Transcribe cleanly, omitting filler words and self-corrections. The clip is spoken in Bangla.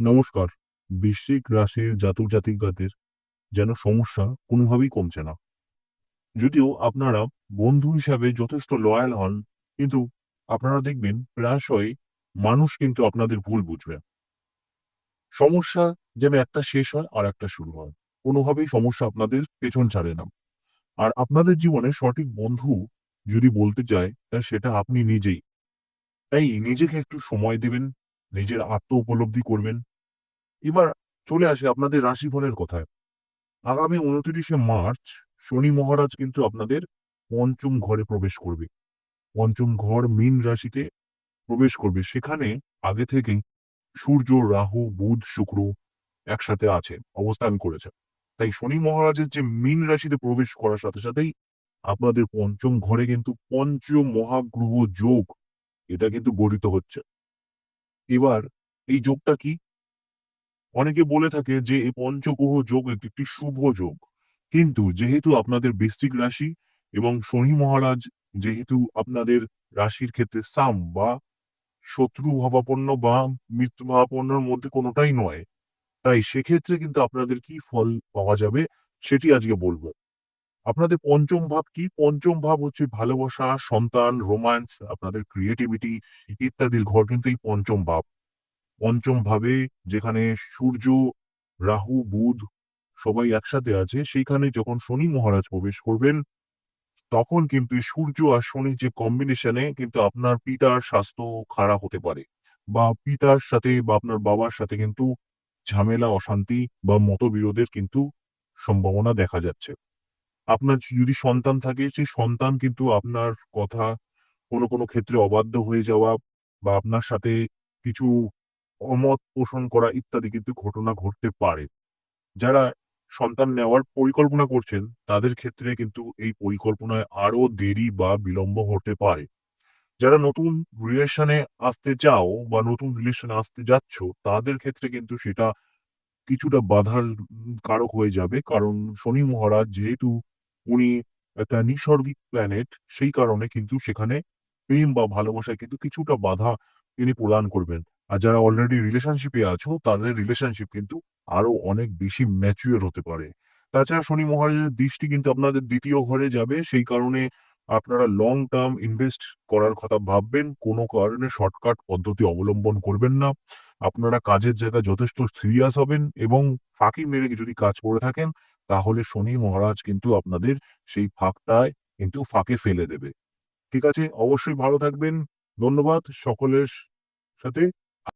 নমস্কার। বৃশ্চিক রাশির জাতক জাতিকাদের যেন সমস্যা কোনোভাবেই কমছে না। যদিও আপনারা বন্ধু হিসাবে যথেষ্ট লয়াল হন, কিন্তু আপনারা দেখবেন প্রায়শই মানুষ কিন্তু আপনাদের ভুল বুঝবে। সমস্যা যেন একটা শেষ হয় আর একটা শুরু হয়। কোনোভাবেই সমস্যা আপনাদের পেছন ছাড়ে না। আর আপনাদের জীবনে সঠিক বন্ধু যদি বলতে চায়, সেটা আপনি নিজেই। তাই নিজেকে একটু সময় দিবেন, নিজের আত্ম উপলব্ধি করবেন। এবার চলে আসি আপনাদের রাশিফলের কথায়। আগামী ২৯শে মার্চ শনি মহারাজ কিন্তু আপনাদের পঞ্চম ঘরে প্রবেশ করবে। পঞ্চম ঘর মীন রাশিতে প্রবেশ করবে। সেখানে আগে থেকেই সূর্য, রাহু, বুধ, শুক্র একসাথে আছে, অবস্থান করেছে। তাই শনি মহারাজের যে মীন রাশিতে প্রবেশ করার সাথে সাথেই আপনাদের পঞ্চম ঘরে কিন্তু পঞ্চ মহাগ্রহ যোগ এটা কিন্তু গঠিত হচ্ছে। এবার এই যোগটা কি? অনেকে বলে থাকে যে এই পঞ্চগ্রহ যোগ একটি শুভ যোগ। কিন্তু যেহেতু আপনাদের বৃশ্চিক রাশি এবং শনি মহারাজ যেহেতু আপনাদের রাশির ক্ষেত্রে সাম বা শত্রু ভাবাপন্ন বা মৃত্যু ভাবাপন্নর মধ্যে কোনোটাই নয়, তাই সেক্ষেত্রে কিন্তু আপনাদের কি ফল পাওয়া যাবে সেটি আজকে বলবো। আপনাদের পঞ্চম ভাব কি? পঞ্চম ভাব হচ্ছে ভালোবাসা, সন্তান, রোমান্স, আপনাদের ক্রিয়েটিভিটি ইত্যাদির ঘর কিন্তু এই পঞ্চম ভাব। পঞ্চম ভাবে যেখানে সূর্য, রাহু, বুধ সবাই একসাথে আছে, সেইখানে যখন শনি মহারাজ প্রবেশ করবেন, তখন কিন্তু এই সূর্য আর শনির যে কম্বিনেশনে কিন্তু আপনার পিতার স্বাস্থ্য খারাপ হতে পারে। বা পিতার সাথে বা আপনার বাবার সাথে কিন্তু ঝামেলা, অশান্তি বা মতবিরোধের কিন্তু সম্ভাবনা দেখা যাচ্ছে। আপনার যদি সন্তান থাকে, সেই সন্তান কিন্তু আপনার কথা কোনো ক্ষেত্রে অবাধ্য হয়ে যাওয়া বা আপনার সাথে কিছু অমত পোষণ করা ইত্যাদি কিন্তু ঘটনা ঘটতে পারে। যারা সন্তান নেওয়ার পরিকল্পনা করছেন, তাদের ক্ষেত্রে কিন্তু এই পরিকল্পনায় আরো দেরি বা বিলম্ব হতে পারে। যারা নতুন রিলেশনে আসতে চাও বা নতুন রিলেশনে আসতে যাচ্ছ, তাদের ক্ষেত্রে কিন্তু সেটা কিছুটা বাধার কারক হয়ে যাবে। কারণ শনি মহারাজ যেহেতু উনি একটা নিসর্গিক প্ল্যানেট, সেই কারণে কিন্তু সেখানে প্রেম বা ভালোবাসায় কিন্তু কিছুটা বাধা তিনি প্রদান করবেন। আর যারা অলরেডি রিলেশনশিপে আছো, তাদের রিলেশনশিপ কিন্তু আরো অনেক বেশি ম্যাচিউর হতে পারে। তাছাড়া শনি মহারাজের দৃষ্টি কিন্তু আপনাদের ২য় ঘরে যাবে। সেই কারণে আপনারা লং টার্ম ইনভেস্ট করার কথা ভাববেন। কোনো কারণে শর্টকাট পদ্ধতি অবলম্বন করবেন না। আপনারা কাজের জায়গায় যথেষ্ট সিরিয়াস হবেন এবং ফাঁকি মেরে যদি কাজ করে থাকেন, তাহলে শনি মহারাজ কিন্তু আপনাদের সেই ফাঁকটায় কিন্তু ফাঁকে ফেলে দেবে। ঠিক আছে? অবশ্যই ভালো থাকবেন। ধন্যবাদ সকলের সাথে